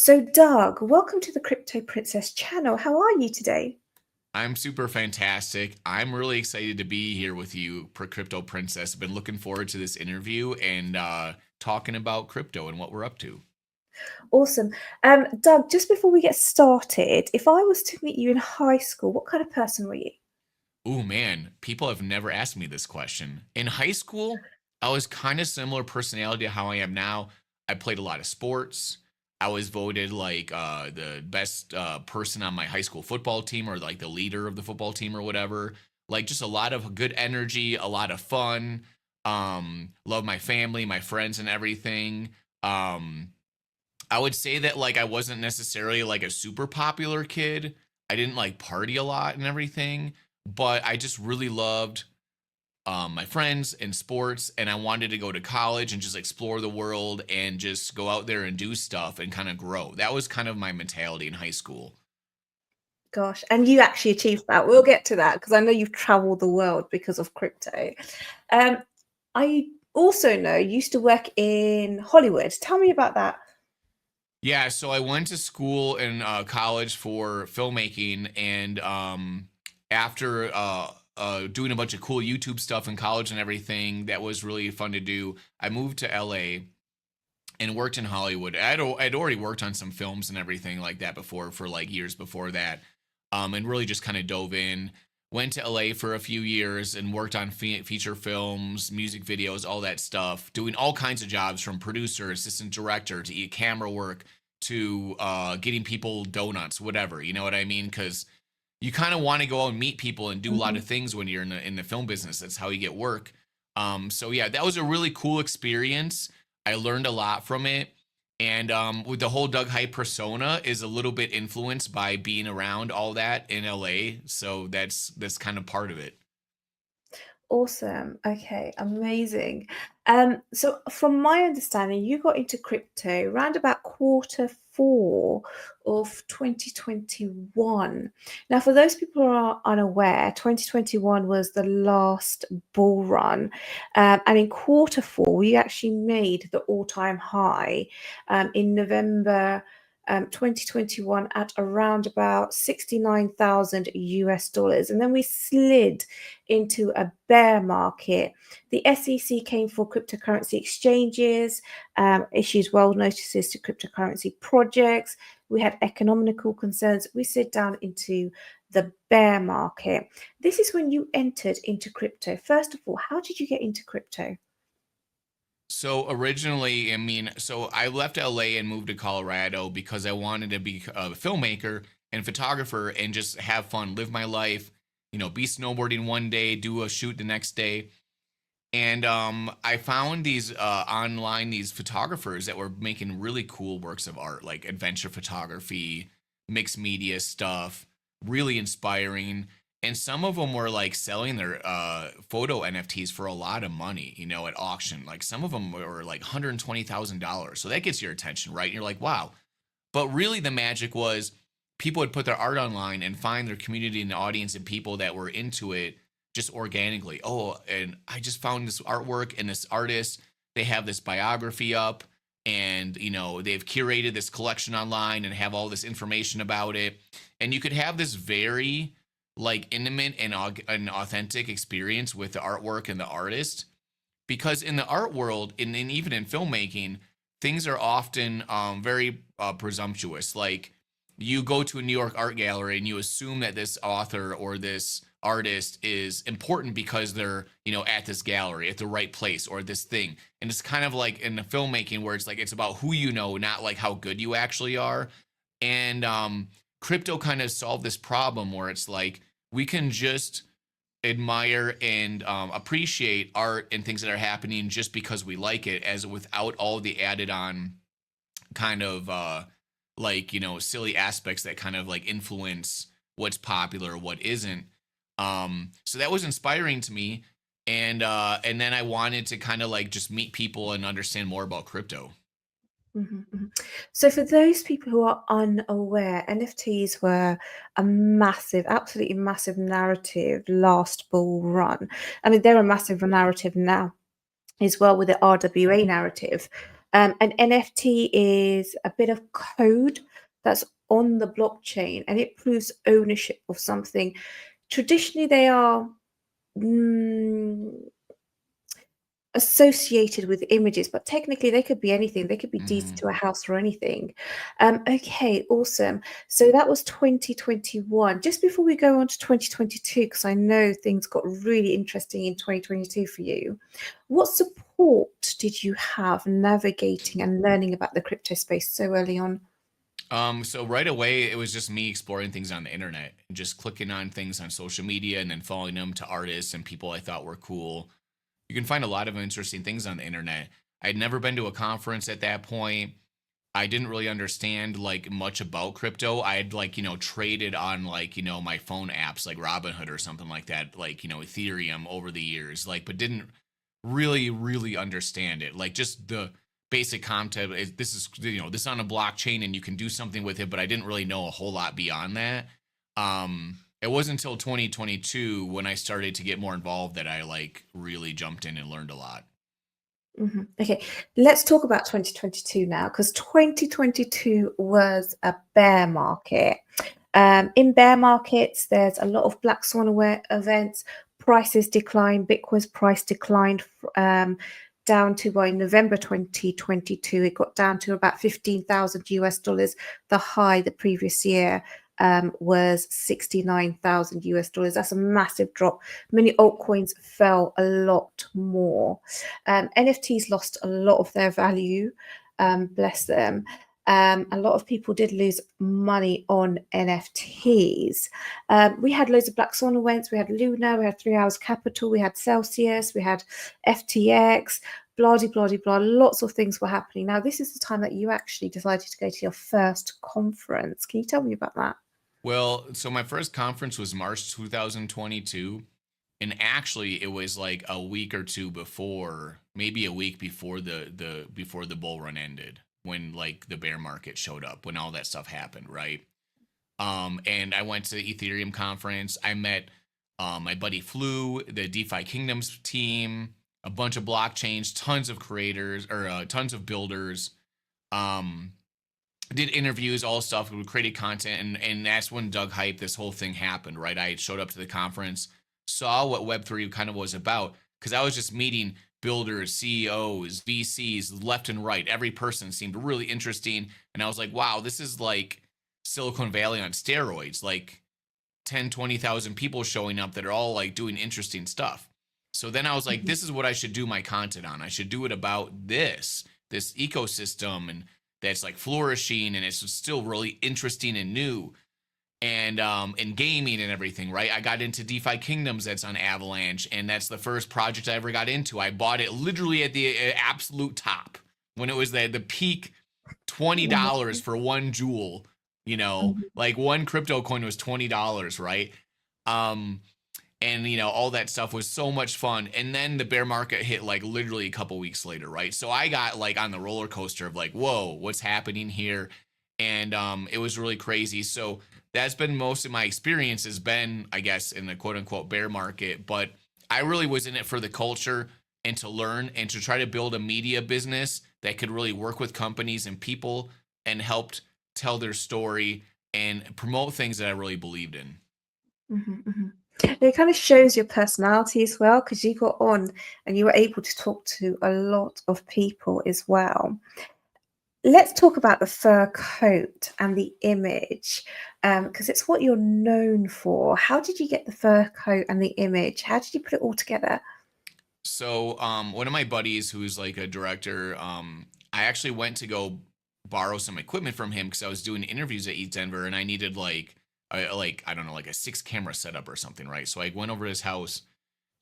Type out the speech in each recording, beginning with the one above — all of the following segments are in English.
So, Doug, welcome to the Crypto Princess channel. How are you today? I'm super fantastic. I'm really excited to be here with you, Crypto Princess. I've been looking forward to this interview and talking about crypto and what we're up to. Awesome. Doug, just before we get started, if I was to meet you in high school, what kind of person were you? Ooh, man, people have never asked me this question. In high school, I was kind of similar personality to how I am now. I played a lot of sports. I was voted like the best person on my high school football team or like the leader of the football team or whatever. Like just a lot of good energy, a lot of fun. Love my family, my friends and everything. Um, I would say that like I wasn't necessarily like a super popular kid. I didn't like party a lot and everything, but I just really loved my friends and sports, and I wanted to go to college and just explore the world and just go out there and do stuff and kind of grow. That was kind of my mentality in high school. Gosh, and you actually achieved that. We'll get to that because I know you've traveled the world because of crypto. Um, I also know you used to work in Hollywood. Tell me about that. Yeah, so I went to school and college for filmmaking, and after doing a bunch of cool YouTube stuff in college and everything, that was really fun to do. I moved to LA and worked in Hollywood. I'd already worked on some films and everything like that before for like years before that, and really just kind of dove in. Went to LA for a few years and worked on feature films, music videos, all that stuff, doing all kinds of jobs from producer, assistant director to camera work to getting people donuts, whatever. You know what I mean? Because you kind of want to go out and meet people and do a lot Mhm. of things when you're in the film business. That's how you get work. So yeah, that was a really cool experience. I learned a lot from it. And with the whole Doug Hype persona is a little bit influenced by being around all that in LA. So that's kind of part of it. Awesome. Okay, amazing. So from my understanding, you got into crypto around about quarter 4 of 2021. Now, for those people who are unaware, 2021 was the last bull run. And in quarter 4, we actually made the all-time high in November 2021 at around about 69,000 US dollars. And then we slid into a bear market. The SEC came for cryptocurrency exchanges, issues world notices to cryptocurrency projects. We had economical concerns. We slid down into the bear market. This is when you entered into crypto. First of all, how did you get into crypto? So originally, I mean, so I left LA and moved to Colorado because I wanted to be a filmmaker and photographer and just have fun, live my life, be snowboarding one day, do a shoot the next day. And I found these online these photographers that were making really cool works of art, like adventure photography, mixed media stuff, really inspiring. And some of them were like selling their photo NFTs for a lot of money, at auction. Like some of them were like $120,000. So that gets your attention, right? And you're like, wow. But really, the magic was people would put their art online and find their community and audience and people that were into it just organically. Oh, and I just found this artwork and this artist. They have this biography up, and they've curated this collection online and have all this information about it. And you could have this very like intimate and an authentic experience with the artwork and the artist, because in the art world and even in filmmaking, things are often very presumptuous. Like you go to a New York art gallery and you assume that this author or this artist is important because they're at this gallery at the right place or this thing. And it's kind of like in the filmmaking where it's like it's about who not like how good you actually are. And crypto kind of solved this problem where it's like we can just admire and appreciate art and things that are happening just because we like it, as without all the added on kind of like silly aspects that kind of like influence what's popular, what isn't. So that was inspiring to me, and then I wanted to kind of like just meet people and understand more about crypto. Mhm, mhm. So for those people who are unaware, NFTs were a massive, absolutely massive narrative last bull run. I mean, they're a massive narrative now as well with the RWA narrative. An NFT is a bit of code that's on the blockchain and it proves ownership of something. Traditionally, they are mm, associated with images, but technically they could be anything. They could be deeds Hmm. to a house or anything. Okay, awesome. So that was 2021. Just before we go on to 2022, because I know things got really interesting in 2022 for you, what support did you have navigating and learning about the crypto space so early on? So right away, it was just me exploring things on the internet and just clicking on things on social media and then following them to artists and people I thought were cool. You can find a lot of interesting things on the internet. I'd never been to a conference at that point. I didn't really understand like much about crypto. I had like, traded on like, my phone apps like Robinhood or something like that, like, Ethereum over the years, like, but didn't really understand it. Like just the basic concept is this is, this on a blockchain and you can do something with it, but I didn't really know a whole lot beyond that. It wasn't until 2022 when I started to get more involved that I like really jumped in and learned a lot. Okay, let's talk about 2022 now, because 2022 was a bear market. In bear markets, there's a lot of black swan events. Prices decline. Bitcoin's price declined down to by November 2022. It got down to about 15,000 US dollars. The high the previous year was 69,000 US dollars. That's a massive drop. Many altcoins fell a lot more. NFTs lost a lot of their value. Bless them. A lot of people did lose money on NFTs. We had loads of Black Swan events. We had Luna, we had 3 Hours Capital, we had Celsius, we had FTX, blah, blah, blah, blah. Lots of things were happening. Now, this is the time that you actually decided to go to your first conference. Can you tell me about that? Well, so my first conference was March 2022. And actually it was like a week or two before, maybe a week before the bull run ended, when like the bear market showed up, when all that stuff happened, right? And I went to the Ethereum conference. I met my buddy Flu, the DeFi Kingdoms team, a bunch of blockchains, tons of creators or tons of builders. Um, did interviews, all stuff. We created content, and that's when Doug Hype, this whole thing happened, right? I showed up to the conference, saw what Web3 kind of was about, because I was just meeting builders, CEOs, VCs, left and right. Every person seemed really interesting, and I was like, wow, this is like Silicon Valley on steroids, like 10, 20,000 people showing up that are all like doing interesting stuff. So then I was like, Mhm, this is what I should do my content on. I should do it about this ecosystem, and that's like flourishing, and it's still really interesting and new, and gaming and everything, right? I got into DeFi Kingdoms, that's on Avalanche, and that's the first project I ever got into. I bought it literally at the absolute top, when it was the peak $20 for one jewel, mhm, like one crypto coin was $20, right? Um and all that stuff was so much fun, and then the bear market hit like literally a couple weeks later, right? So I got like on the roller coaster of like, whoa, what's happening here? And it was really crazy. So that's been most of my experience, has been, I guess, in the quote unquote bear market. But I really was in it for the culture and to learn and to try to build a media business that could really work with companies and people and helped tell their story and promote things that I really believed in. mhm, mhm. It kind of shows your personality as well, because you got on and you were able to talk to a lot of people as well. Let's talk about the fur coat and the image, because it's what you're known for. How did you get the fur coat and the image? How did you put it all together? So, one of my buddies who's like a director, I actually went to go borrow some equipment from him because I was doing interviews at Eat Denver and I needed like I don't know, like a 6 camera setup or something, right? So I went over to his house,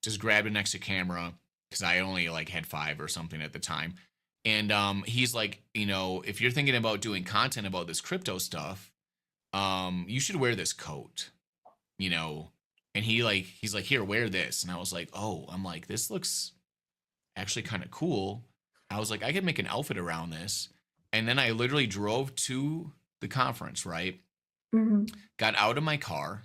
just grabbed an extra camera because I only like had 5 or something at the time. And he's like, if you're thinking about doing content about this crypto stuff, you should wear this coat, you know. And he's like, here, wear this. And I was like, oh, I'm like, this looks actually kind of cool. I was like, I could make an outfit around this. And then I literally drove to the conference, right? Mhm, Got out of my car,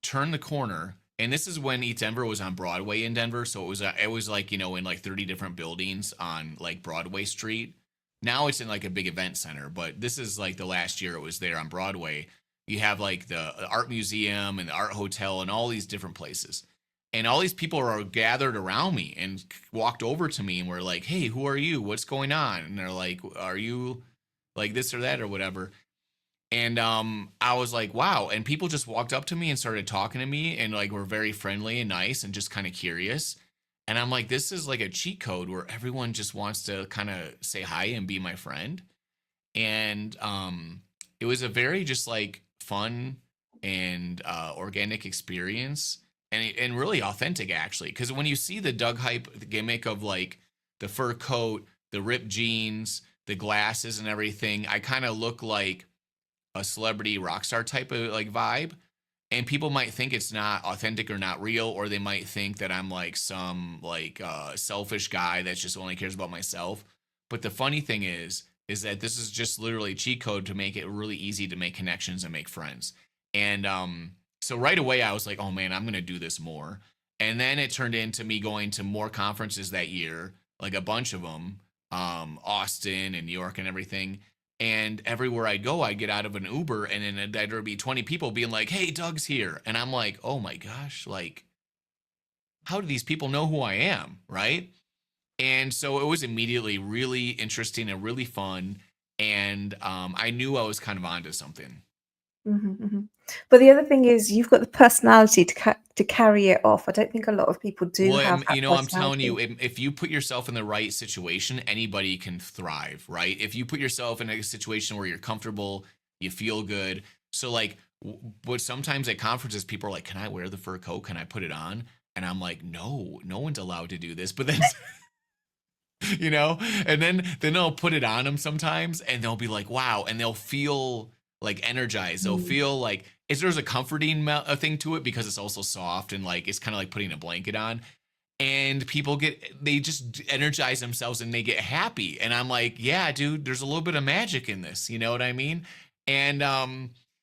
turned the corner, and this is when Eat Denver was on Broadway in Denver, so it was like, in like 30 different buildings on like Broadway Street. Now it's in like a big event center, but this is like the last year it was there on Broadway. You have like the art museum and the art hotel and all these different places. And all these people are gathered around me and walked over to me and were like, "Hey, who are you? What's going on?" And they're like, "Are you like this or that or whatever?" And I was like, "Wow." And people just walked up to me and started talking to me and like were very friendly and nice and just kind of curious. And I'm like, this is like a cheat code where everyone just wants to kind of say hi and be my friend. And it was a very just like fun and organic experience, and really authentic actually. Because when you see the Doug hype the gimmick of like the fur coat, the ripped jeans, the glasses, and everything, I kind of look like a celebrity rock star type of like vibe. And people might think it's not authentic or not real, or they might think that I'm like some like selfish guy that just only cares about myself. But the funny thing is that this is just literally cheat code to make it really easy to make connections and make friends. And so right away I was like, oh man, I'm gonna do this more. And then it turned into me going to more conferences that year, like a bunch of them, Austin and New York and everything. And everywhere I go, I get out of an Uber, and then there'd be 20 people being like, "Hey, Doug's here," and I'm like, "Oh my gosh, like, how do these people know who I am?" Right? And so it was immediately really interesting and really fun, and I knew I was kind of onto something. Mhm, mhm. But the other thing is you've got the personality to carry it off. I don't think a lot of people do Well, have that I'm telling you, personality. if you put yourself in the right situation, anybody can thrive, right? If you put yourself in a situation where you're comfortable, you feel good. So, like, but sometimes at conferences, people are like, "Can I wear the fur coat? Can I put it on?" And I'm like, "No, no one's allowed to do this." But then, you know, and then they'll put it on them sometimes, and they'll be like, "Wow," and they'll feel like energized. They'll Mm, feel like there's a comforting thing to it because it's also soft and like it's kind of like putting a blanket on, and people they just energize themselves and they get happy, and I'm like, yeah dude, there's a little bit of magic in this, you know what I mean? And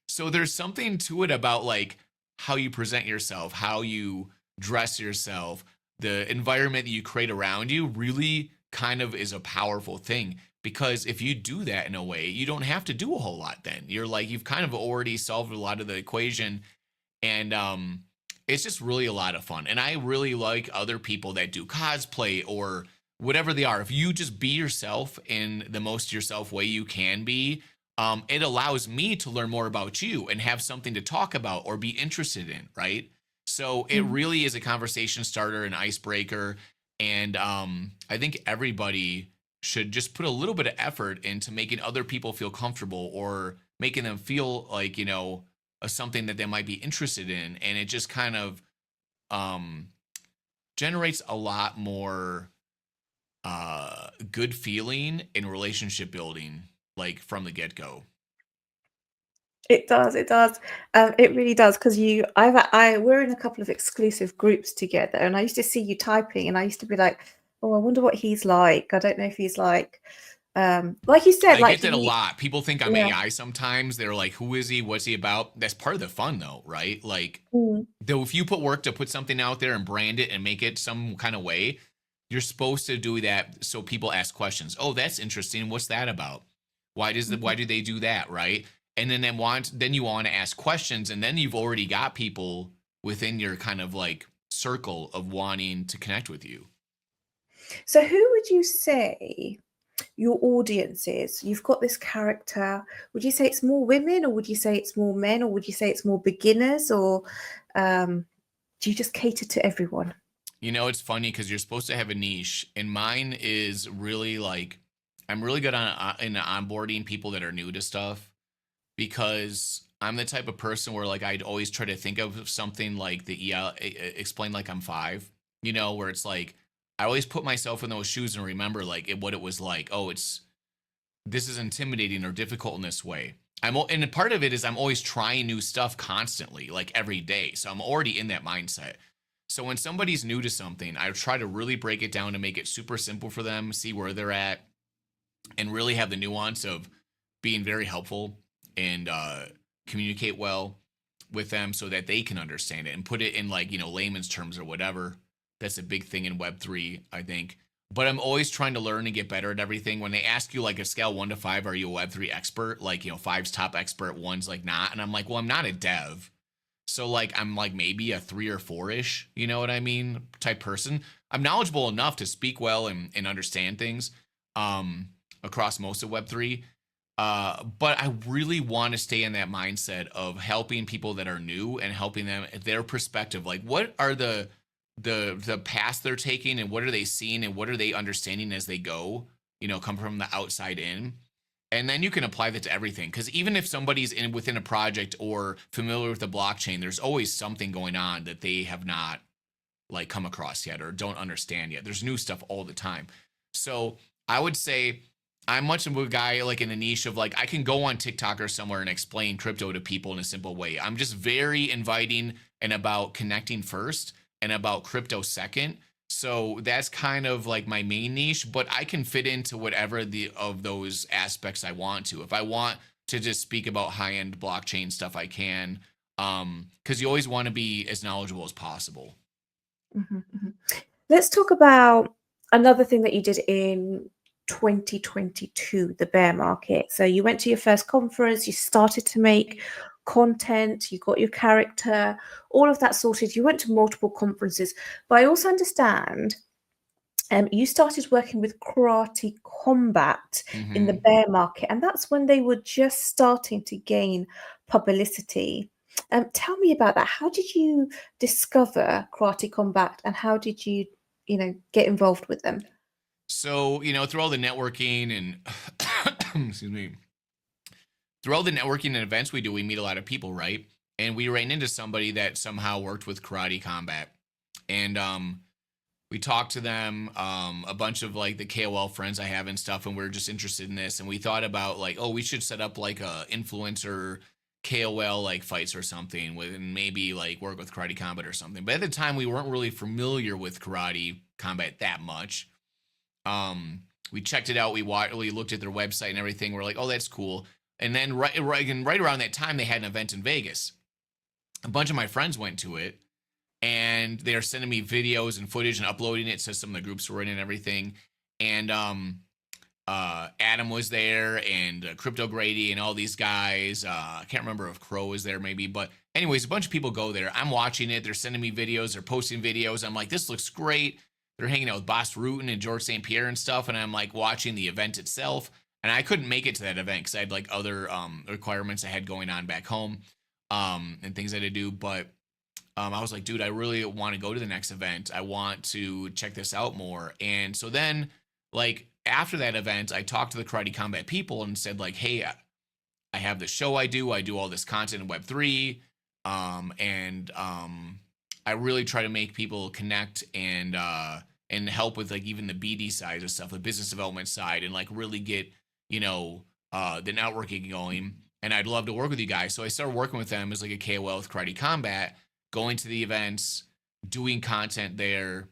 so there's something to it about like how you present yourself, how you dress yourself, the environment that you create around you really kind of is a powerful thing, because if you do that in a way, you don't have to do a whole lot. Then you're like, you've kind of already solved a lot of the equation. And it's just really a lot of fun, and I really like other people that do cosplay or whatever they are. If you just be yourself in the most yourself way you can be, it allows me to learn more about you and have something to talk about or be interested in, right? So it mm. really is a conversation starter, an icebreaker. And I think everybody should just put a little bit of effort into making other people feel comfortable, or making them feel like, something that they might be interested in, and it just kind of um generates a lot more good feeling in relationship building, like from the get-go. It does, it does. It really does, 'cause we're in a couple of exclusive groups together, and I used to see you typing, and I used to be like, "Oh, I wonder what he's like. I don't know if he's like you said, I like get that a he." lot. People think I'm Yeah. AI sometimes. They're like, who is he? What's he about? That's part of the fun though, right? Like, Mm, though, if you put work to put something out there and brand it and make it some kind of way, you're supposed to do that so people ask questions. Oh, that's interesting. What's that about? Why mhm. do they do that, right? And then you want to ask questions, and then you've already got people within your kind of like circle of wanting to connect with you. So who would you say your audience is? You've got this character. Would you say it's more women, or would you say it's more men, or would you say it's more beginners, or um, do you just cater to everyone? It's funny because you're supposed to have a niche, and mine is really like, I'm really good on in onboarding people that are new to stuff, because I'm the type of person where like I'd always try to think of something like explain like I'm five, where it's like I always put myself in those shoes and remember like what it was like. Oh, this is intimidating or difficult in this way. And a part of it is I'm always trying new stuff constantly, like every day. So I'm already in that mindset. So when somebody's new to something, I try to really break it down to make it super simple for them, see where they're at, and really have the nuance of being very helpful and communicate well with them so that they can understand it and put it in like layman's terms or whatever. That's a big thing in Web3, I think. but I'm always trying to learn and get better at everything. When they ask you like a scale 1 to 5, are you a Web3 expert? Like, five's top expert, one's like not. And I'm like, well, I'm not a dev. So like I'm like maybe a 3 or 4-ish, you know what I mean, type person. I'm knowledgeable enough to speak well and understand things um across most of Web3. But I really want to stay in that mindset of helping people that are new and helping them their perspective. Like what are the paths they're taking and what are they seeing and what are they understanding as they go, come from the outside in. And then you can apply that to everything. Because even if somebody's within a project or familiar with the blockchain, there's always something going on that they have not like come across yet or don't understand yet. There's new stuff all the time. So I would say I'm much of a guy like in a niche of like I can go on TikTok or somewhere and explain crypto to people in a simple way. I'm just very inviting and about connecting first and about crypto second. So that's kind of like my main niche, but I can fit into whatever the of those aspects I want to. If I want to just speak about high-end blockchain stuff, I can. Because you always want to be as knowledgeable as possible. Mhm, mhm. Let's talk about another thing that you did in 2022, the bear market. So you went to your first conference, you started to make content, you got your character, all of that sorted. You went to multiple conferences, but I also understand you started working with Karate Combat in the Hmm. bear market, and that's when they were just starting to gain publicity. Tell me about that. How did you discover Karate Combat, and how did you, get involved with them? So, through all the networking and excuse me, through all the networking and events we do, we meet a lot of people, right? And we ran into somebody that somehow worked with Karate Combat. And we talked to them, a bunch of like the KOL friends I have and stuff, and we are just interested in this. And we thought about like, oh, we should set up like a influencer KOL like fights or something with, and maybe like work with Karate Combat or something. But at the time, we weren't really familiar with Karate Combat that much. Um, we checked it out. We looked at their website and everything. We're like, oh, that's cool. And then right around that time, they had an event in Vegas. A bunch of my friends went to it, and they're sending me videos and footage and uploading it to some of the groups we're in and everything. And Adam was there, and Crypto Grady, and all these guys. I can't remember if Crow was there, maybe, but anyways, a bunch of people go there. I'm watching it. They're sending me videos. They're posting videos. I'm like, this looks great. They're hanging out with Boss Rutan and George St. Pierre and stuff, and I'm like watching the event itself. And I couldn't make it to that event because I had like other requirements I had going on back home, and things I had to do. But I was like, dude, I really want to go to the next event. I want to check this out more. And so then, like, after that event, I talked to the Karate Combat people and said, like, hey, I have this show I do. I do all this content in Web3. And I really try to make people connect and help with like even the BD side of stuff, the business development side, and like really get, the networking going. And I'd love to work with you guys. So I started working with them as like a KOL with Karate Combat, going to the events, doing content there,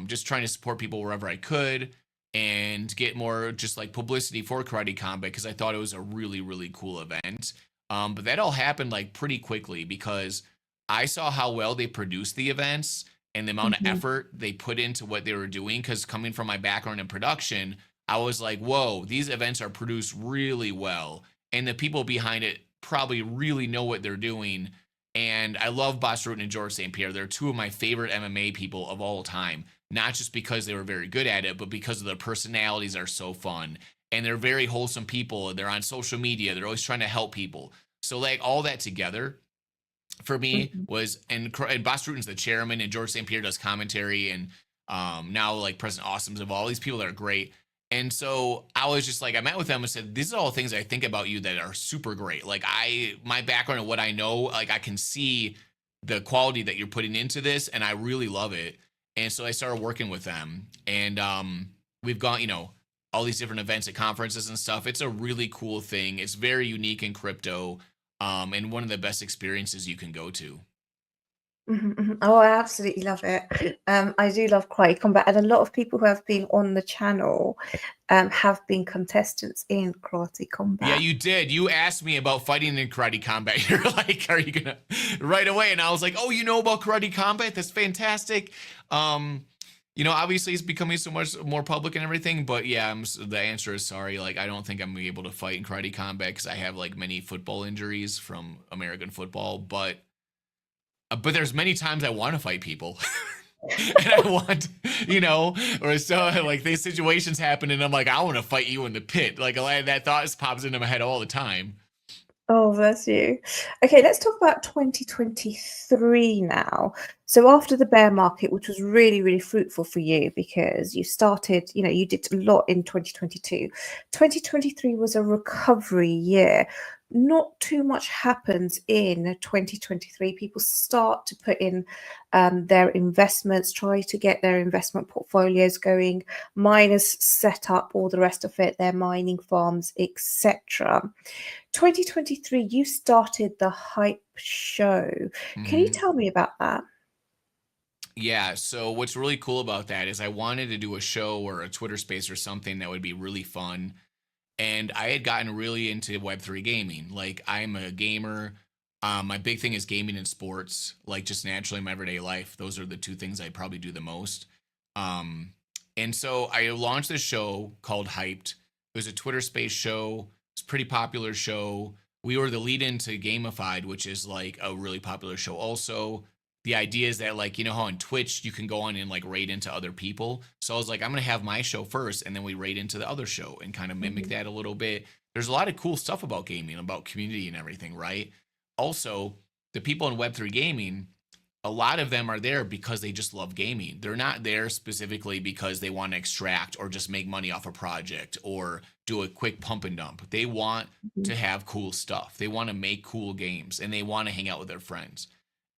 just trying to support people wherever I could and get more just like publicity for Karate Combat because I thought it was a really, really cool event. But that all happened like pretty quickly because I saw how well they produced the events and the amount of Mhm, effort they put into what they were doing. Because coming from my background in production, I was like, whoa, these events are produced really well. And the people behind it probably really know what they're doing. And I love Boss Rutan and George St. Pierre. They're two of my favorite MMA people of all time, not just because they were very good at it, but because of their personalities are so fun. And they're very wholesome people. They're on social media. They're always trying to help people. So like all that together for me mhm, was, and Boss Rutan's the chairman, and George St. Pierre does commentary, and now like President Awesome's of all these people that are great. And so I was just like, I met with them and said, these are all things I think about you that are super great. Like my background and what I know, like I can see the quality that you're putting into this, and I really love it. And so I started working with them, and we've gone, all these different events at conferences and stuff. It's a really cool thing. It's very unique in crypto, and one of the best experiences you can go to. mhm, mhm. Oh, I absolutely love it. I do love Karate Combat, and a lot of people who have been on the channel have been contestants in Karate Yeah, Combat. you did. You asked me about fighting in Karate Combat. You're like, are you gonna right away? And I was like, oh, you know about Karate Combat? That's fantastic. Um, Obviously it's becoming so much more public and everything, but yeah, the answer is sorry. Like, I don't think I'm gonna be able to fight in karate combat because I have like many football injuries from American football. But there's many times I want to fight people. And I want, or so like these situations happen, and I'm like, I want to fight you in the pit. Like that thought pops into my head all the time. Oh, bless you. Okay, let's talk about 2023 now. So after the bear market, which was really, really fruitful for you because you started, you did a lot in 2022. 2023 was a recovery year. Not too much happens in 2023. People start to put in their investments, try to get their investment portfolios going. Miners set up all the rest of it, their mining farms, etc. 2023, you started the Hype Show. Can you Hmm. tell me about that? Yeah. So what's really cool about that is I wanted to do a show or a Twitter space or something that would be really fun. And I had gotten really into Web3 gaming. Like, I'm a gamer. My big thing is gaming and sports, like just naturally in my everyday life. Those are the two things I probably do the most. Um, and so I launched this show called Hyped. It was a Twitter space show. It's a pretty popular show. We were the lead into Gamified, which is like a really popular show also. The idea is that, like, how on Twitch you can go on and like raid into other people. So I was like, I'm gonna have my show first, and then we raid into the other show and kind of mimic Mhm, that a little bit. There's a lot of cool stuff about gaming, about community and everything, right? Also, the people in Web3 gaming, a lot of them are there because they just love gaming. They're not there specifically because they want to extract or just make money off a project or do a quick pump and dump. They want mhm, to have cool stuff. They want to make cool games, and they want to hang out with their friends.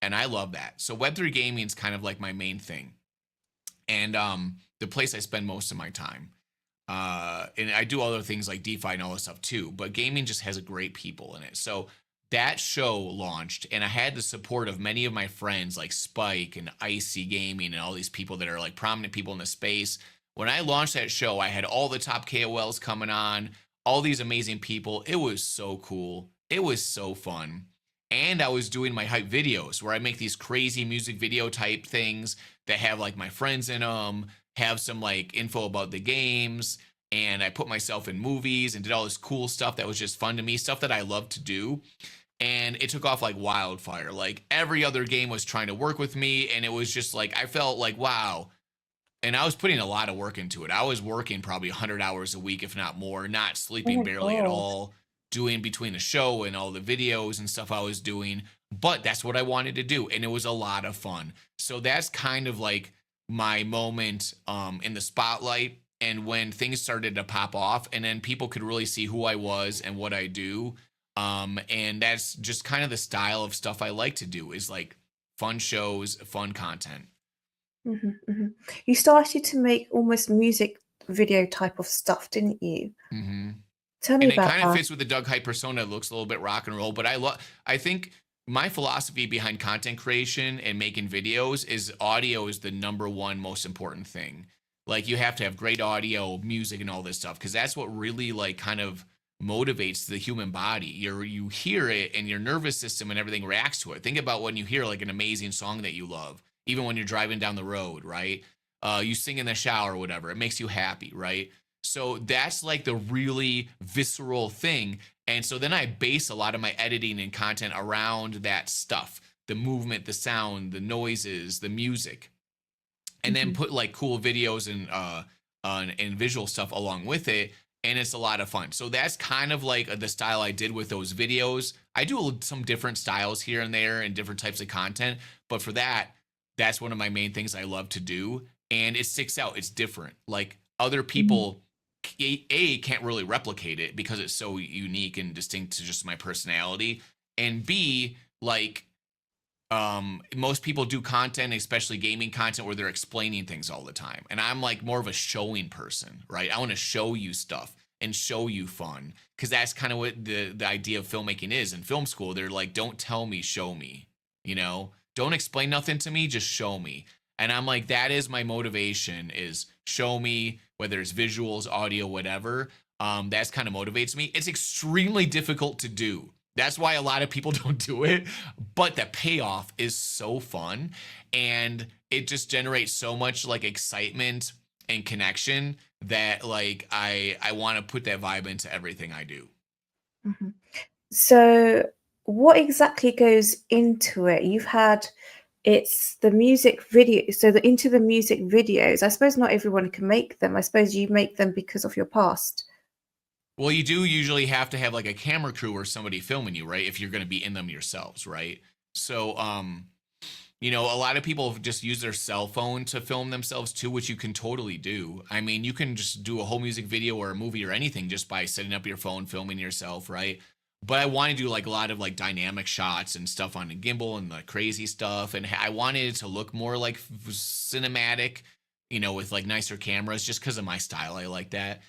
And I love that. So Web3 gaming is kind of like my main thing. And the place I spend most of my time. And I do other things like DeFi and all this stuff too, but gaming just has a great people in it. So that show launched, and I had the support of many of my friends like Spike and Icy Gaming and all these people that are like prominent people in the space. When I launched that show, I had all the top KOLs coming on, all these amazing people. It was so cool. It was so fun. And I was doing my hype videos where I make these crazy music video type things that have like my friends in them, have some like info about the games, and I put myself in movies and did all this cool stuff that was just fun to me, stuff that I love to do. And it took off like wildfire. Like, every other game was trying to work with me, and it was just like I felt like, wow. And I was putting a lot of work into it. I was working probably 100 hours a week, if not more, not oh sleeping my barely at God. all, doing between the show and all the videos and stuff I was doing. But that's what I wanted to do, and it was a lot of fun. So that's kind of like my moment in the spotlight, and when things started to pop off, and then people could really see who I was and what I do. And that's just kind of the style of stuff I like to do, is like fun shows, fun content. Mhm, mhm. You started to make almost music video type of stuff, didn't you? Hmm. Tell me And it about kind of that. fits with the Doug Hype persona. It looks a little bit rock and roll, but I think my philosophy behind content creation and making videos is audio is the number one most important thing. Like, you have to have great audio, music, and all this stuff, because that's what really like kind of motivates the human body. You hear it, and your nervous system and everything reacts to it. Think about when you hear like an amazing song that you love, even when you're driving down the road, right? You sing in the shower or whatever, it makes you happy, right? So that's like the really visceral thing. And so then I base a lot of my editing and content around that stuff, the movement, the sound, the noises, the music, and then Mhm, put like cool videos and visual stuff along with it. And it's a lot of fun. So that's kind of like the style I did with those videos. I do some different styles here and there and different types of content, but for that, that's one of my main things I love to do. And it sticks out. It's different. Like, other mhm, people, A, can't really replicate it because it's so unique and distinct to just my personality. And B, like, most people do content, especially gaming content, where they're explaining things all the time, and I'm like more of a showing person, right? I want to show you stuff and show you fun, because that's kind of what the idea of filmmaking is. In film school, they're like, don't tell me, show me, don't explain nothing to me, just show me. And I'm like, that is my motivation, is show me, whether it's visuals, audio, whatever. That's kind of motivates me. It's extremely difficult to do. That's why a lot of people don't do it. But the payoff is so fun, and it just generates so much like excitement and connection that like I want to put that vibe into everything I do. Mhm. So, what exactly goes into it? You've had it's the music video, so into the music videos. I suppose not everyone can make them. I suppose you make them because of your past. Well, you do usually have to have like a camera crew or somebody filming you, right? If you're going to be in them yourselves, right? So, a lot of people just use their cell phone to film themselves too, which you can totally do. I mean, you can just do a whole music video or a movie or anything just by setting up your phone, filming yourself, right? But I want to do like a lot of like dynamic shots and stuff on the gimbal and the crazy stuff. And I wanted it to look more like cinematic, with like nicer cameras just because of my style. I like that.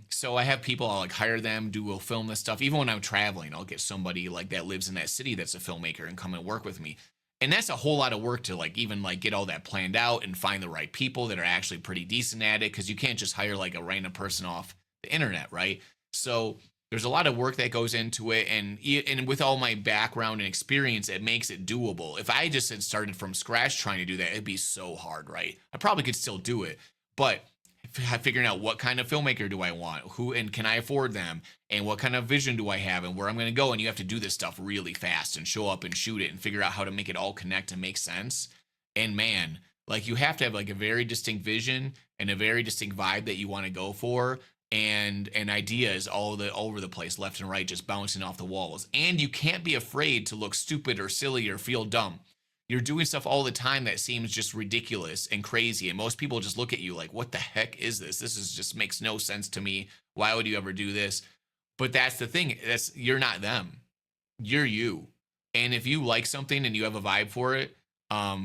So I have people, I'll like hire them, will film this stuff. Even when I'm traveling, I'll get somebody like that lives in that city that's a filmmaker and come and work with me. And that's a whole lot of work to like even like get all that planned out and find the right people that are actually pretty decent at it, because you can't just hire like a random person off the internet, right? So there's a lot of work that goes into it, and with all my background and experience, it makes it doable. If I just had started from scratch trying to do that, it'd be so hard, right? I probably could still do it, but figuring out what kind of filmmaker do I want, who and can I afford them, and what kind of vision do I have, and where I'm going to go. And you have to do this stuff really fast and show up and shoot it and figure out how to make it all connect and make sense. And man, like you have to have like a very distinct vision and a very distinct vibe that you want to go for, and ideas all over the place, left and right, just bouncing off the walls. And you can't be afraid to look stupid or silly or feel dumb. You're doing stuff all the time that seems just ridiculous and crazy, and most people just look at you like, what the heck is this? This is just makes no sense to me. Why would you ever do this? But that's the thing, that's you're not them, you're you. And if you like something and you have a vibe for it,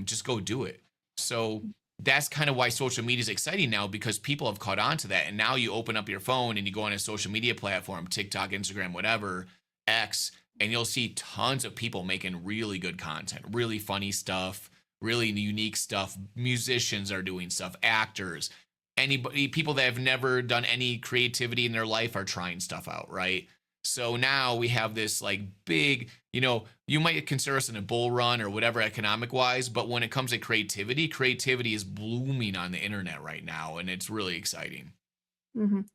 just go do it. So that's kind of why social media is exciting now, because people have caught on to that. And now you open up your phone and you go on a social media platform, TikTok, Instagram, whatever, X, and you'll see tons of people making really good content, really funny stuff, really unique stuff. Musicians are doing stuff, actors, anybody, people that have never done any creativity in their life are trying stuff out, right? So now we have this like big, you might consider us in a bull run or whatever economic wise, but when it comes to creativity, creativity is blooming on the internet right now, and it's really exciting.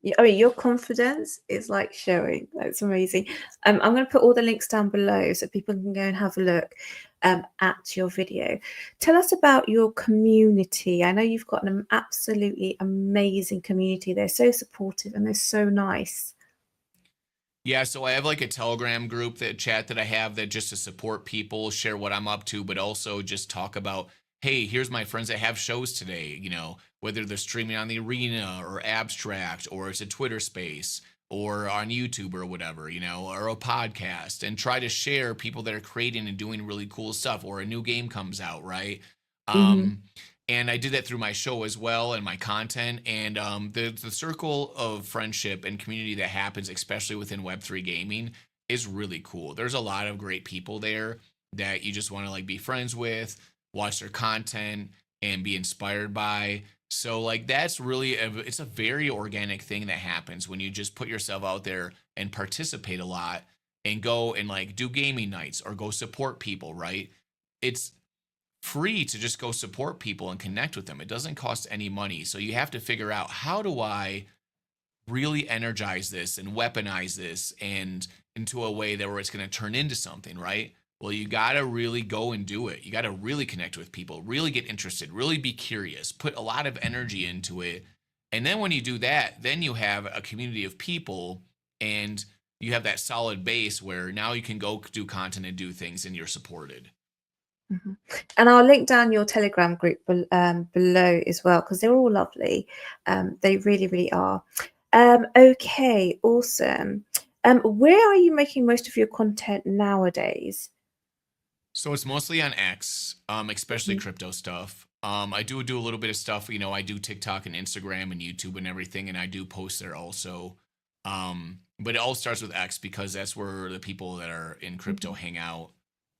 Yeah, I mean, your confidence is like showing. That's amazing. I'm going to put all the links down below so people can go and have a look at your video. Tell us about your community. I know you've got an absolutely amazing community. They're so supportive and they're so nice. Yeah, so I have like a Telegram group, that chat that I have, that just to support people, share what I'm up to, but also just talk about, hey, here's my friends that have shows today, whether they're streaming on the Arena or Abstract, or it's a Twitter space or on YouTube or whatever, or a podcast, and try to share people that are creating and doing really cool stuff, or a new game comes out, right? Hmm. Um, and I did that through my show as well and my content, and the circle of friendship and community that happens, especially within Web3 gaming, is really cool. There's a lot of great people there that you just want to like be friends with, watch their content, and be inspired by. So like that's really it's a very organic thing that happens when you just put yourself out there and participate a lot, and go and like do gaming nights or go support people, right? It's free to just go support people and connect with them. It doesn't cost any money. So you have to figure out, how do I really energize this and weaponize this and into a way that where it's going to turn into something, right? Well, you got to really go and do it. You got to really connect with people, really get interested, really be curious, put a lot of energy into it. And then when you do that, then you have a community of people, and you have that solid base where now you can go do content and do things, and you're supported. Hmm. And I'll link down your Telegram group below as well, because they're all lovely. They really, really are. Okay, awesome. Where are you making most of your content nowadays? So it's mostly on X, especially Mhm. crypto stuff. I do a little bit of stuff. I do TikTok and Instagram and YouTube and everything, and I do post there also. But it all starts with X, because that's where the people that are in crypto Mhm. hang out,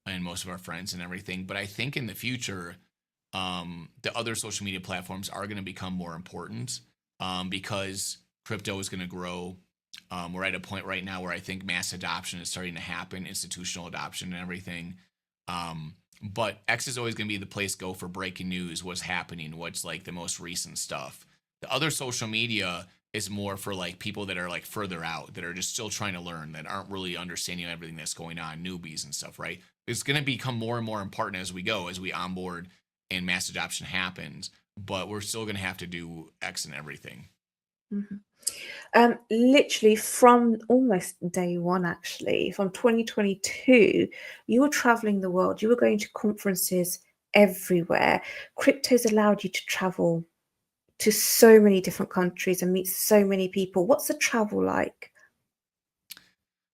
and most of our friends and everything. But I think in the future, the other social media platforms are going to become more important, because crypto is going to grow. We're at a point right now where I think mass adoption is starting to happen, institutional adoption and everything. But X is always going to be the place go for breaking news, what's happening, what's like the most recent stuff. The other social media is more for like people that are like further out, that are just still trying to learn, that aren't really understanding everything that's going on, newbies and stuff, right? It's going to become more and more important as we go, as we onboard and mass adoption happens. But we're still going to have to do X and everything. Mhm. Literally from almost day one, actually, from 2022, you were traveling the world. You were going to conferences everywhere. Crypto's allowed you to travel to so many different countries and meet so many people. What's the travel like?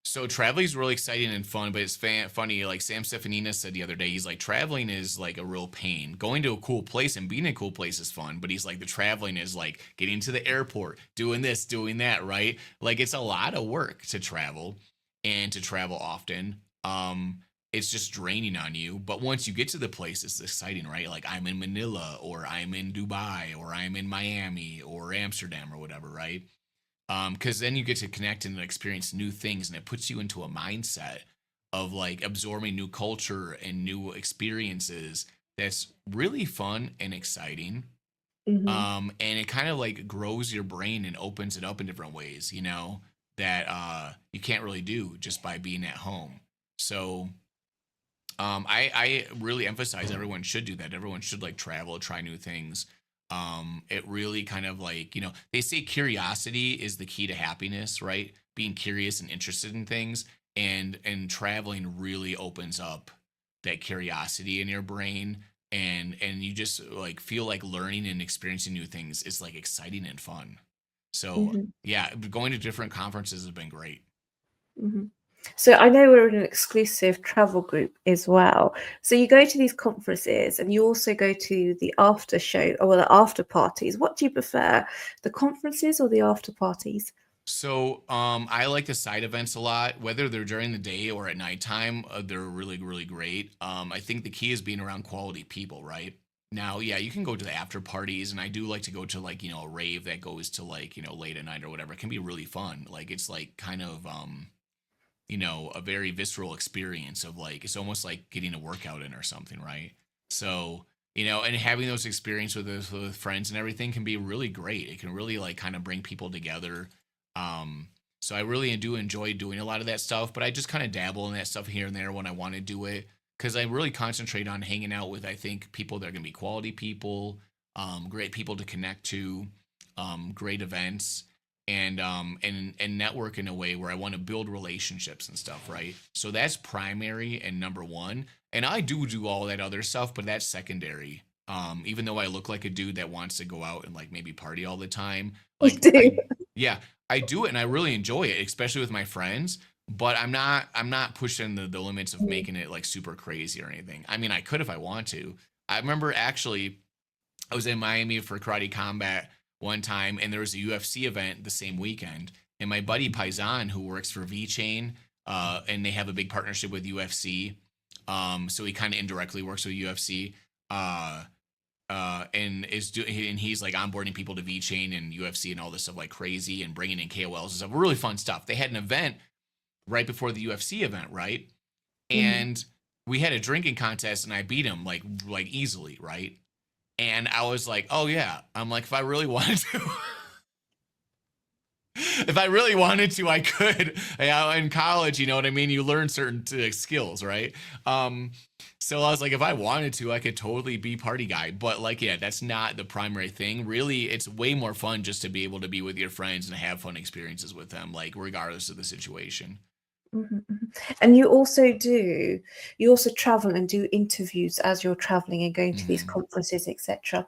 So traveling is really exciting and fun, but it's funny. Like Sam Stefanina said the other day, he's like, traveling is like a real pain. Going to a cool place and being in a cool place is fun, but he's like, the traveling is like getting to the airport, doing this, doing that, right? Like it's a lot of work to travel and to travel often. It's just draining on you. But once you get to the place, it's exciting, right? Like I'm in Manila or I'm in Dubai or I'm in Miami or Amsterdam or whatever, right? Because then you get to connect and experience new things, and it puts you into a mindset of like absorbing new culture and new experiences that's really fun and exciting. Hmm. And it kind of like grows your brain and opens it up in different ways, that you can't really do just by being at home. So I really emphasize everyone should do that. Everyone should like travel, try new things. It really kind of like, they say curiosity is the key to happiness, right? Being curious and interested in things, and traveling really opens up that curiosity in your brain, and you just like feel like learning and experiencing new things is like exciting and fun. So Hmm. yeah, going to different conferences has been great. Hmm. So I know we're in an exclusive travel group as well. So you go to these conferences and you also go to the after show or the after parties. What do you prefer, the conferences or the after parties? So, I like the side events a lot, whether they're during the day or at nighttime. They're really, really great. I think the key is being around quality people, right? Now, yeah, you can go to the after parties, and I do like to go to like a rave that goes to like late at night or whatever. It can be really fun. Like it's like kind of a very visceral experience of like it's almost like getting a workout in or something, right? So and having those experiences with friends and everything can be really great. It can really like kind of bring people together. um so I really do enjoy doing a lot of that stuff, but I just kind of dabble in that stuff here and there when I want to do it, because I really concentrate on hanging out with, I think, people that are going to be quality people, great people to connect to, great events, and network in a way where I want to build relationships and stuff, right? So that's primary and number one. And I do all that other stuff, but that's secondary. Even though I look like a dude that wants to go out and like maybe party all the time, You like do. yeah, I do it and I really enjoy it, especially with my friends. But I'm not pushing the limits of Mm. making it like super crazy or anything. I mean, I could if I want to. I remember actually I was in Miami for Karate Combat one time, and there was a UFC event the same weekend. And my buddy Paisan, who works for V Chain, and they have a big partnership with UFC, so he kind of indirectly works with UFC, uh, and he's like onboarding people to V Chain and UFC and all this stuff like crazy, and bringing in KOLs and stuff. Really fun stuff. They had an event right before the UFC event, right? Mhm. And we had a drinking contest, and I beat him like easily, right? And I was like, oh yeah. I'm like, if I really wanted to, if I really wanted to, I could. In college, you know what I mean? You learn certain skills, right? Um, so I was like, if I wanted to, I could totally be party guy. But like, yeah, that's not the primary thing. Really, it's way more fun just to be able to be with your friends and have fun experiences with them, like regardless of the situation. Mhm, mhm. And you also travel and do interviews as you're traveling and going to these Hmm. conferences, etc.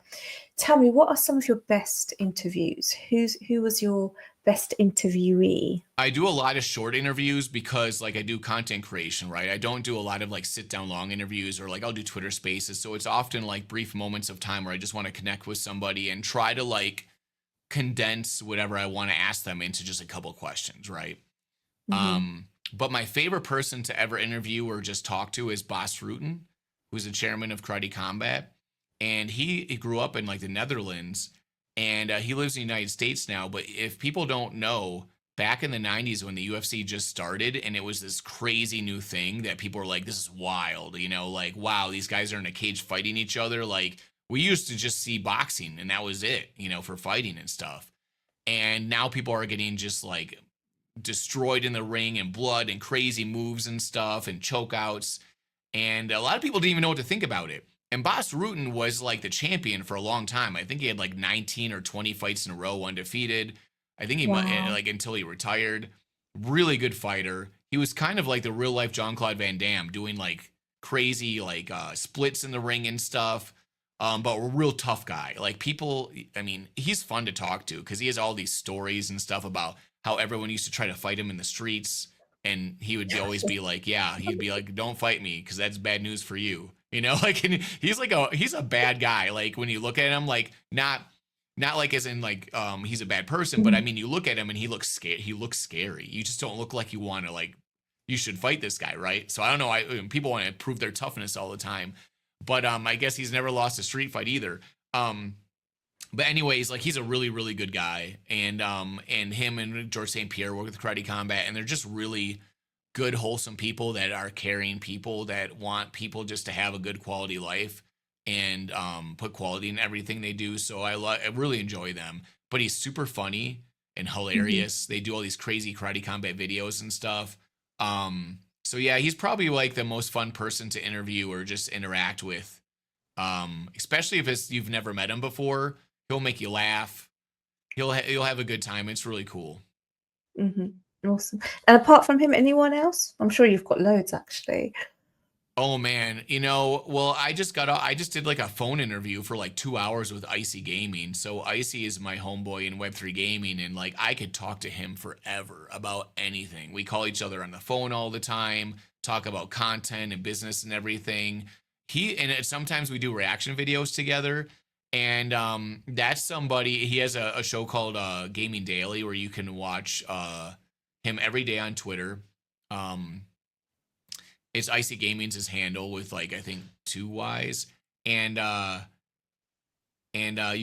Tell me, what are some of your best interviews? Who was your best interviewee? I do a lot of short interviews because like I do content creation, right? I don't do a lot of like sit down long interviews, or like I'll do Twitter spaces. So it's often like brief moments of time where I just want to connect with somebody and try to like condense whatever I want to ask them into just a couple questions, right? Hmm. But my favorite person to ever interview or just talk to is Bas Rutten, who's the chairman of Karate Combat, and he grew up in like the Netherlands, and he lives in the United States now. But if people don't know, back in the 90s when the UFC just started and it was this crazy new thing that people were like, this is wild, like, wow, these guys are in a cage fighting each other. Like, we used to just see boxing and that was it, for fighting and stuff. And now people are getting just like destroyed in the ring and blood and crazy moves and stuff and chokeouts. And a lot of people didn't even know what to think about it. And Bas Rutten was like the champion for a long time. I think he had like 19 or 20 fights in a row undefeated. I think he might Wow. like until he retired. Really good fighter. He was kind of like the real life Jean-Claude Van Damme, doing like crazy like splits in the ring and stuff. But a real tough guy. Like people, I mean, he's fun to talk to because he has all these stories and stuff about how everyone used to try to fight him in the streets, and he would always be like, yeah, he'd be like, don't fight me because that's bad news for you, like, and he's a bad guy. Like when you look at him, like not like as in like he's a bad person, but I Mhm. mean you look at him and he looks scared. He looks scary. You just don't look like you want to like you should fight this guy, right? So I don't know. People want to prove their toughness all the time, but I guess he's never lost a street fight either. Um, but anyways, like he's a really really good guy, and him and George St. Pierre work with Karate Combat, and they're just really good wholesome people that are caring people that want people just to have a good quality life and put quality in everything they do. So I really enjoy them. But he's super funny and Mhm. hilarious. They do all these crazy Karate Combat videos and stuff. So yeah, he's probably like the most fun person to interview or just interact with. Especially if you've never met him before, he'll make you laugh. You'll have a good time. It's really cool. Mhm. Awesome. And apart from him, anyone else? I'm sure you've got loads actually. Oh man, well, I just did like a phone interview for like 2 hours with Icy Gaming. So Icy is my homeboy in Web3 Gaming, and like I could talk to him forever about anything. We call each other on the phone all the time, talk about content and business and everything. Sometimes we do reaction videos together. And that's somebody, he has a show called Gaming Daily where you can watch him every day on Twitter. Um, it's Icy Gaming's his handle with like I think two Y's, and you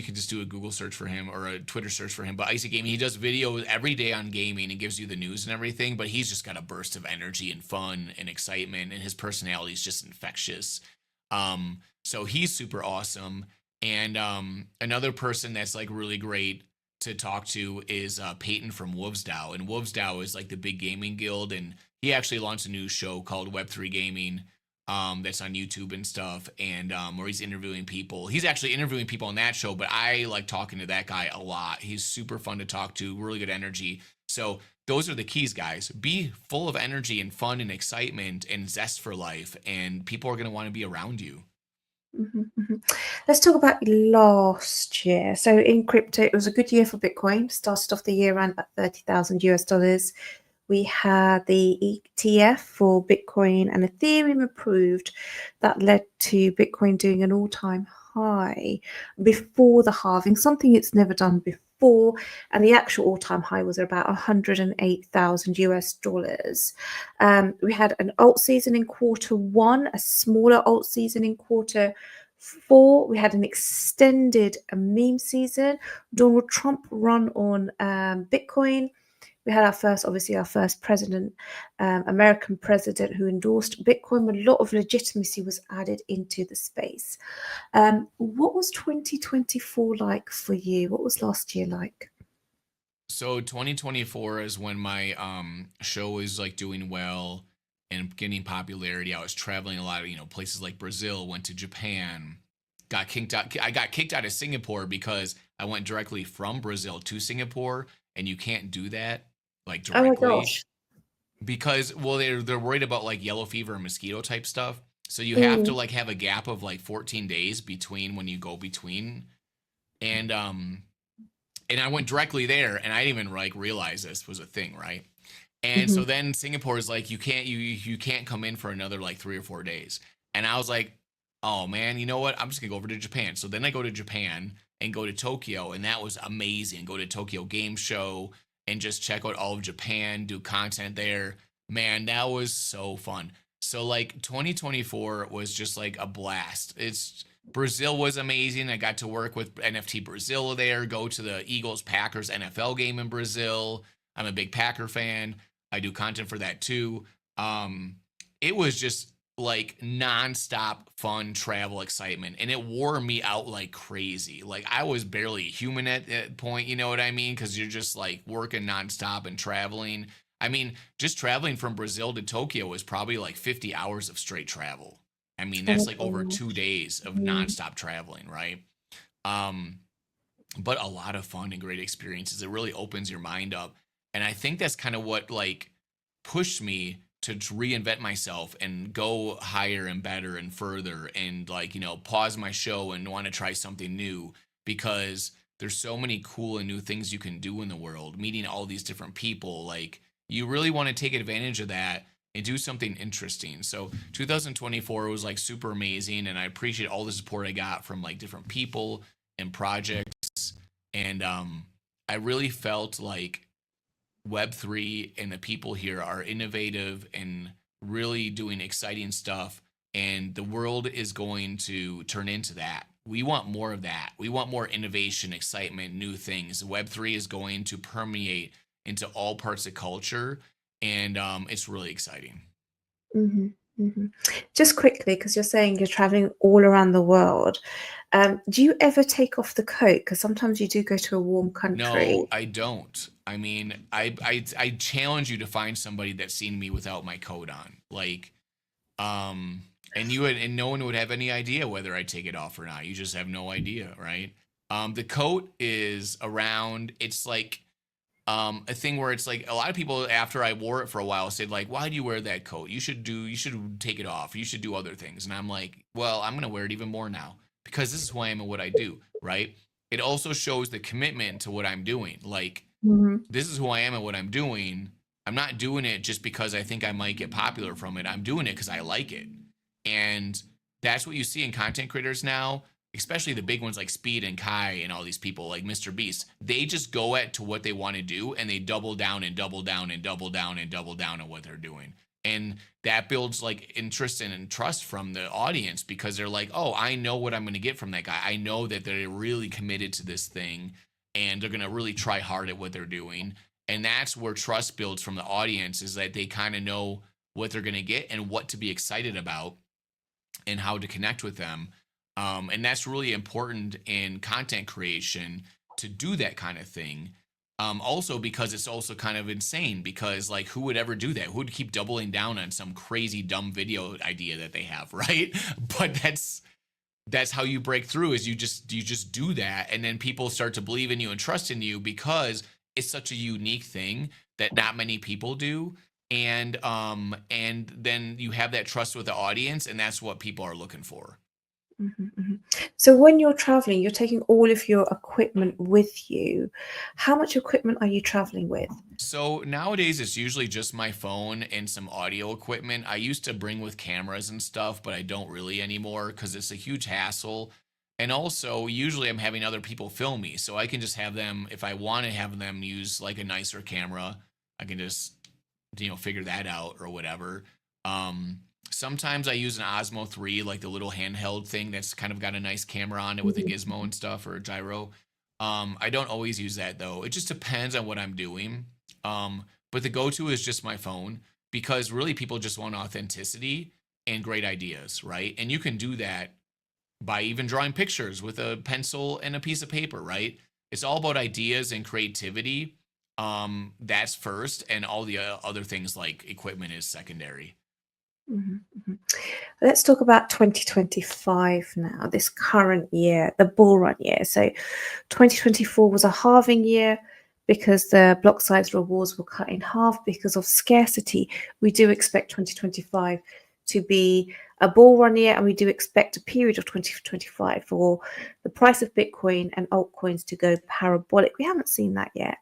can just do a Google search for him or a Twitter search for him. But Icy Gaming, he does videos every day on gaming and gives you the news and everything. But he's just got a burst of energy and fun and excitement, and his personality is just infectious. So he's super awesome. And another person that's like really great to talk to is Peyton from WolvesDAO, and WolvesDAO is like the big gaming guild, and he actually launched a new show called Web3 Gaming, that's on YouTube and stuff, and where he's interviewing people. He's actually interviewing people on that show, but I like talking to that guy a lot. He's super fun to talk to, really good energy. So those are the keys, guys. Be full of energy and fun and excitement and zest for life, and people are going to want to be around you. Mhm, mhm. Let's talk about last year. So in crypto, it was a good year for Bitcoin. Started off the year around about 30,000 US dollars. We had the ETF for Bitcoin and Ethereum approved. That led to Bitcoin doing an all-time high before the halving, something it's never done before. And the actual all-time high was about 108,000 US dollars. We had an alt season in quarter 1, a smaller alt season in quarter 4. We had an extended meme season. Donald Trump run on Bitcoin. We had obviously our first president, American president, who endorsed Bitcoin. A lot of legitimacy was added into the space. What was 2024 like for you? What was last year like? So 2024 is when my show is like doing well and getting popularity. I was traveling a lot of, places like Brazil, went to Japan, got kicked out. I got kicked out of Singapore because I went directly from Brazil to Singapore, and you can't do that like Oh my directly gosh. because, well, they're worried about like yellow fever and mosquito type stuff. So you have to Mm, like have a gap of like 14 days between when you go between, and I went directly there, and I didn't even like realize this was a thing, right? And so mhm, then Singapore is like, you can't come in for another like 3 or 4 days. And I was like, oh man, you know what? I'm just gonna go over to Japan. So then I go to Japan and go to Tokyo, and that was amazing. Go to Tokyo Game Show and just check out all of Japan, do content there. Man, that was so fun. So like 2024 was just like a blast. It's Brazil was amazing. I got to work with NFT Brazil there, go to the Eagles Packers NFL game in Brazil. I'm a big Packer fan. I do content for that too. Um, it was just like nonstop fun travel excitement, and it wore me out like crazy. Like I was barely human at that point, you know what I mean? Because you're just like working nonstop and traveling. I mean, just traveling from Brazil to Tokyo was probably like 50 hours of straight travel. I mean, Oh my that's like over gosh. 2 days of Mm. nonstop traveling, right? Um, but a lot of fun and great experiences. It really opens your mind up. And I think that's kind of what like pushed me to reinvent myself and go higher and better and further and like, pause my show and want to try something new because there's so many cool and new things you can do in the world, meeting all these different people. Like you really want to take advantage of that and do something interesting. So 2024 was like super amazing and I appreciate all the support I got from like different people and projects. And I really felt like Web3 and the people here are innovative and really doing exciting stuff. And the world is going to turn into that. We want more of that. We want more innovation, excitement, new things. Web3 is going to permeate into all parts of culture. And it's really exciting. Mhm, mhm. Just quickly, because you're saying you're traveling all around the world, do you ever take off the coat? Because sometimes you do go to a warm No, country. I don't. I mean, I challenge you to find somebody that's seen me without my coat on. Like, Um, and no one would have any idea whether I take it off or not. You just have no idea, right? The coat is around. It's like a thing where it's like a lot of people after I wore it for a while said like, "Why do you wear that coat? You should take it off. You should do other things." And I'm like, "Well, I'm gonna wear it even more now because this is who I am and what I do." Right? It also shows the commitment to what I'm doing. Like Mhm, this is who I am and what I'm doing. I'm not doing it just because I think I might get popular from it. I'm doing it because I like it. And that's what you see in content creators now, especially the big ones like Speed and Kai and all these people like Mr. Beast. They just go at to what they want to do and they double down and double down and double down and double down on what they're doing. And that builds like interest and trust from the audience because they're like, oh, I know what I'm going to get from that guy. I know that they're really committed to this thing and they're going to really try hard at what they're doing. And that's where trust builds from the audience is that they kind of know what they're going to get and what to be excited about and how to connect with them. And that's really important in content creation to do that kind of thing. Also, because it's also kind of insane because like who would ever do that? Who would keep doubling down on some crazy dumb video idea that they have, right? But that's how you break through is you just do that and then people start to believe in you and trust in you because it's such a unique thing that not many people do and then you have that trust with the audience and that's what people are looking for. mhm, mhm. So when you're traveling, you're taking all of your equipment with you. How much equipment are you traveling with? So nowadays it's usually just my phone and some audio equipment. I used to bring with cameras and stuff, but I don't really anymore because it's a huge hassle. And also, usually I'm having other people film me, so I can just have them if I want to have them use like a nicer camera. I can just figure that out or whatever. Um, Sometimes I use an Osmo 3, like the little handheld thing that's kind of got a nice camera on it with a Mhm, gizmo and stuff or a gyro. I don't always use that though. It just depends on what I'm doing. But the go-to is just my phone because really people just want authenticity and great ideas, right? And you can do that by even drawing pictures with a pencil and a piece of paper, right? It's all about ideas and creativity. That's first, and all the other things like equipment is secondary. mhm, mhm. Let's talk about 2025 now, this current year, the bull run year. So 2024 was a halving year because the block size rewards were cut in half because of scarcity. We do expect 2025 to be a bull run year, and we do expect a period of 2025 for the price of Bitcoin and altcoins to go parabolic. We haven't seen that yet.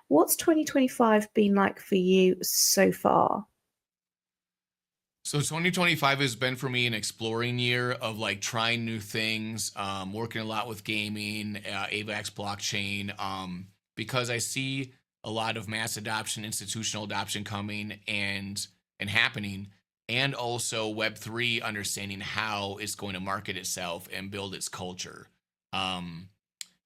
What's 2025 been like for you so far? So 2025 has been for me an exploring year of like trying new things, working a lot with gaming, AVAX blockchain, because I see a lot of mass adoption, institutional adoption coming and happening, and also Web3 understanding how it's going to market itself and build its culture. Um,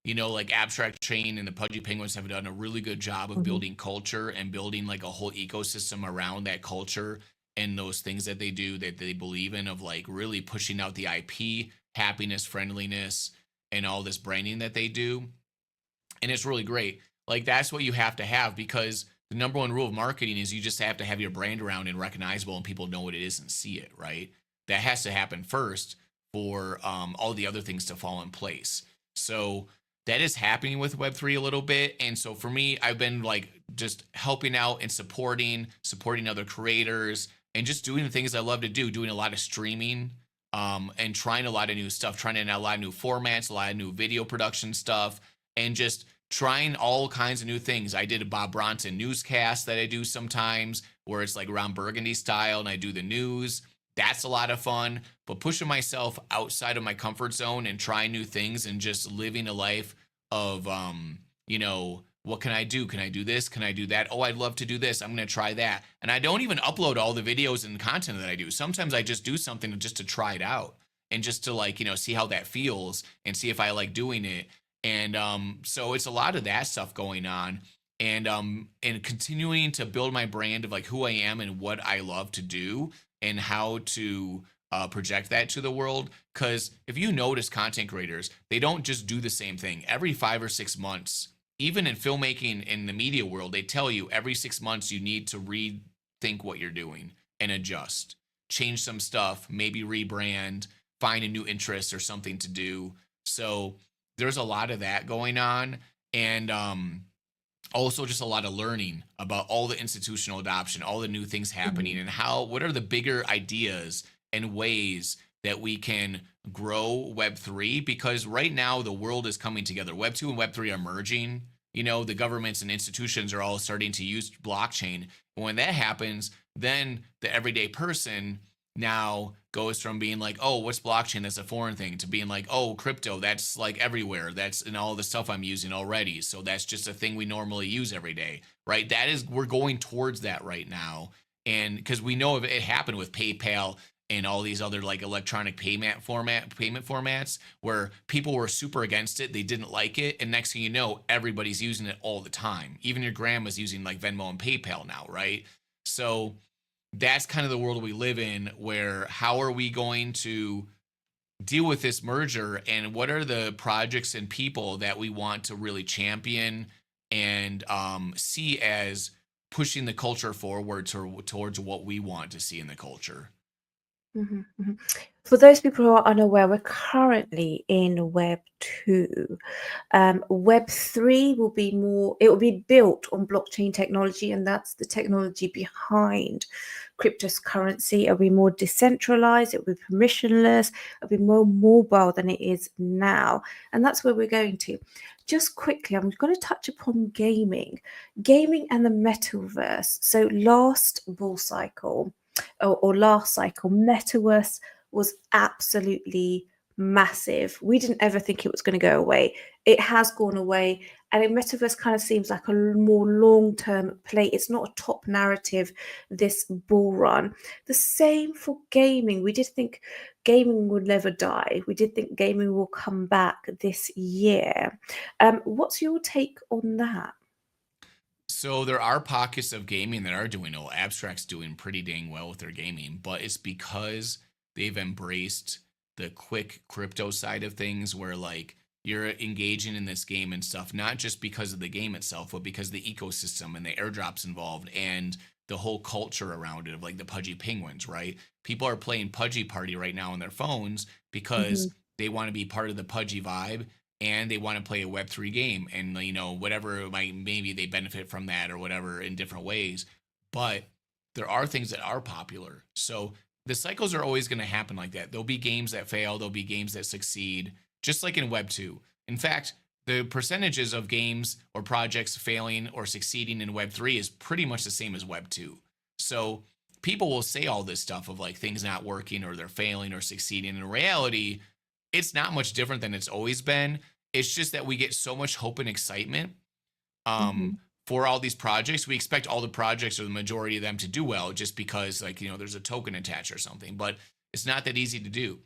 Like Abstract Chain and the Pudgy Penguins have done a really good job of Mhm. building culture and building like a whole ecosystem around that culture and those things that they do that they believe in, of like really pushing out the IP, happiness, friendliness, and all this branding that they do. And it's really great. Like that's what you have to have, because the number one rule of marketing is you just have to have your brand around and recognizable and people know what it is and see it, right? That has to happen first for all the other things to fall in place. So that is happening with Web3 a little bit. And so for me, I've been like just helping out and supporting other creators, and just doing the things I love to do, doing a lot of streaming, and trying a lot of new stuff, trying a lot of new formats, a lot of new video production stuff, and just trying all kinds of new things. I did a Bob Bronson newscast that I do sometimes, where it's like Ron Burgundy style, and I do the news. That's a lot of fun. But pushing myself outside of my comfort zone and trying new things and just living a life of, what can I do? Can I do this? Can I do that? Oh, I'd love to do this. I'm going to try that. And I don't even upload all the videos and content that I do. Sometimes I just do something just to try it out and just to like, see how that feels and see if I like doing it. And so it's a lot of that stuff going on, and continuing to build my brand of like who I am and what I love to do and how to project that to the world. Because if you notice, content creators, they don't just do the same thing every 5 or 6 months. Even in filmmaking in the media world, they tell you every 6 months you need to rethink what you're doing and adjust, change some stuff, maybe rebrand, find a new interest or something to do. So there's a lot of that going on. And also just a lot of learning about all the institutional adoption, all the new things happening, Mhm. and what are the bigger ideas and ways that we can grow Web3. Because right now the world is coming together. Web2 and Web3 are merging. The governments and institutions are all starting to use blockchain. And when that happens, then the everyday person now goes from being like, oh, what's blockchain? That's a foreign thing, to being like, oh, crypto, that's like everywhere. That's in all the stuff I'm using already. So that's just a thing we normally use every day, right? We're going towards that right now. And because we know it happened with PayPal and all these other like electronic payment formats, where people were super against it, they didn't like it, and next thing you know, everybody's using it all the time. Even your grandma's using like Venmo and PayPal now, right? So that's kind of the world we live in, where how are we going to deal with this merger, and what are the projects and people that we want to really champion and see as pushing the culture forward towards what we want to see in the culture. Mhm, mhm. For those people who are unaware, we're currently in Web 2. Web 3 will be more, it will be built on blockchain technology, and that's the technology behind cryptocurrency. It'll be more decentralized, it'll be permissionless, it'll be more mobile than it is now. And that's where we're going to. Just quickly, I'm going to touch upon gaming and the metaverse. So, last bull cycle, or last cycle, metaverse was absolutely massive. We didn't ever think it was going to go away. It has gone away. And a metaverse kind of seems like a more long term play. It's not a top narrative, this bull run. The same for gaming. We did think gaming would never die. We did think gaming will come back this year. What's your take on that? So there are pockets of gaming that are doing well. Abstract's doing pretty dang well with their gaming, but it's because they've embraced the quick crypto side of things, where like you're engaging in this game and stuff, not just because of the game itself, but because the ecosystem and the airdrops involved and the whole culture around it, of like the Pudgy Penguins, right? People are playing Pudgy Party right now on their phones because Mhm, they want to be part of the Pudgy vibe, and they want to play a Web3 game, and whatever it might, maybe they benefit from that or whatever in different ways. But there are things that are popular, so the cycles are always going to happen like that. There'll be games that fail, there'll be games that succeed, just like in Web2. In fact, the percentages of games or projects failing or succeeding in Web3 is pretty much the same as Web2. So people will say all this stuff of like things not working or they're failing or succeeding. In reality, it's not much different than it's always been. It's just that we get so much hope and excitement um, mhm. for all these projects. We expect all the projects or the majority of them to do well just because, like, there's a token attached or something, but it's not that easy to do.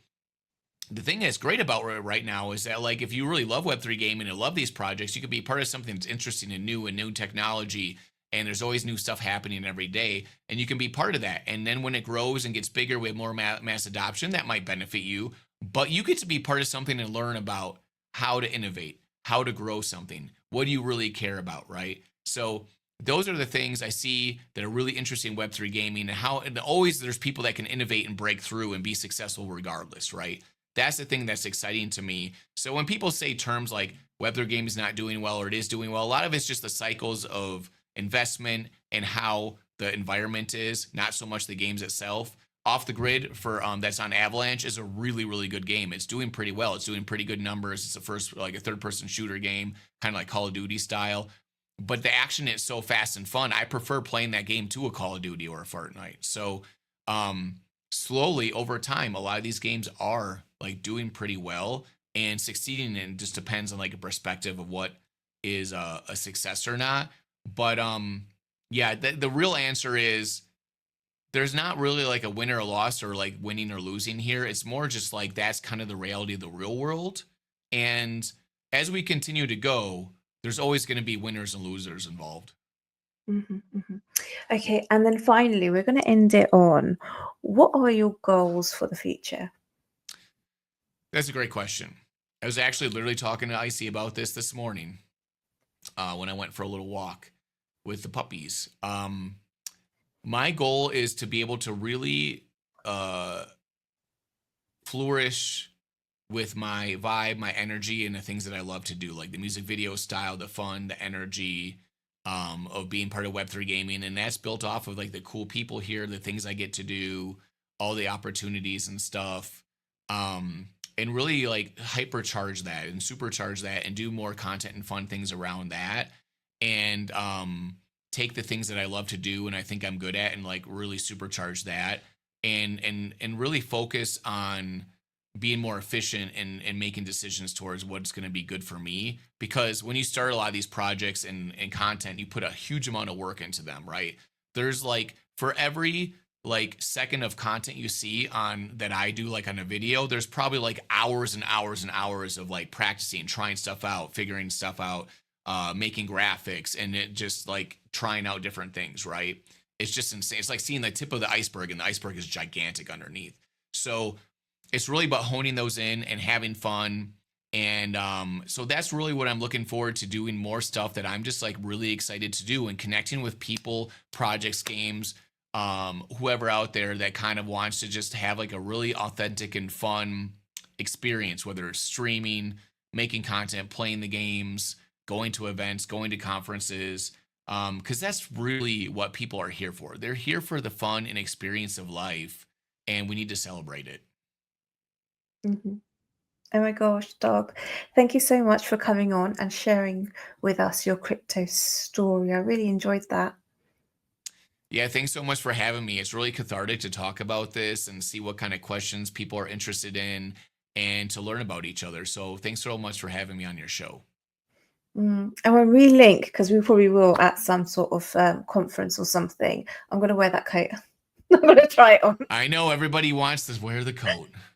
the thing that's great about it right now is that, like, if you really love Web3 gaming and love these projects, you could be part of something that's interesting and new technology. And there's always new stuff happening every day, and you can be part of that. And then when it grows and gets bigger with more mass adoption, that might benefit you. But you get to be part of something and learn about how to innovate, how to grow something. What do you really care about, right? So those are the things I see that are really interesting in Web3 gaming, and how and always there's people that can innovate and break through and be successful regardless, right? That's the thing that's exciting to me. So when people say terms like Web3 game is not doing well or it is doing well, a lot of it's just the cycles of investment and how the environment is, not so much the games itself. Off the Grid for that's on Avalanche is a really good game. It's doing pretty well. It's doing pretty good numbers. It's a first like a third person shooter game, kind of like Call of Duty style. But the action is so fast and fun. I prefer playing that game to a Call of Duty or a Fortnite. So um slowly over time, a lot of these games are like doing pretty well and succeeding, and it just depends on like a perspective of what is a success or not. But yeah, the real answer is there's not really like a winner or loss or like winning or losing here. It's more just like that's kind of the reality of the real world. And as we continue to go, there's always going to be winners and losers involved. Mhm, mhm. Okay, and then finally, we're going to end it on what are your goals for the future? That's a great question. I was actually literally talking to Icy about this morning when I went for a little walk with the puppies. My goal is to be able to really uh, flourish with my vibe, my energy, and the things that I love to do, like the music video style, the fun, the energy of being part of Web3 gaming. And that's built off of like the cool people here, the things I get to do, all the opportunities and stuff. And really like hypercharge that and supercharge that and do more content and fun things around that. And take the things that I love to do and I think I'm good at and like really supercharge that and really focus on being more efficient and making decisions towards what's going to be good for me. Because when you start a lot of these projects and content, you put a huge amount of work into them, right? There's like for every like second of content you see on that I do like on a video, there's probably like hours and hours and hours of like practicing, trying stuff out, figuring stuff out, making graphics, and it just like trying out different things, right? It's just insane. It's like seeing the tip of the iceberg, and the iceberg is gigantic underneath. So it's really about honing those in and having fun. And so that's really what I'm looking forward to, doing more stuff that I'm just like really excited to do and connecting with people, projects, games, whoever out there that kind of wants to just have like a really authentic and fun experience, whether it's streaming, making content, playing the games, going to events, going to conferences. Because that's really what people are here for. They're here for the fun and experience of life, and we need to celebrate it. Mhm. Oh my gosh, Doug, thank you so much for coming on and sharing with us your crypto story. I really enjoyed that. Yeah, thanks so much for having me. It's really cathartic to talk about this and see what kind of questions people are interested in and to learn about each other. So thanks so much for having me on your show. And when we link, because we probably will at some sort of conference or something, I'm going to wear that coat. I'm going to try it on. I know everybody wants to wear the coat.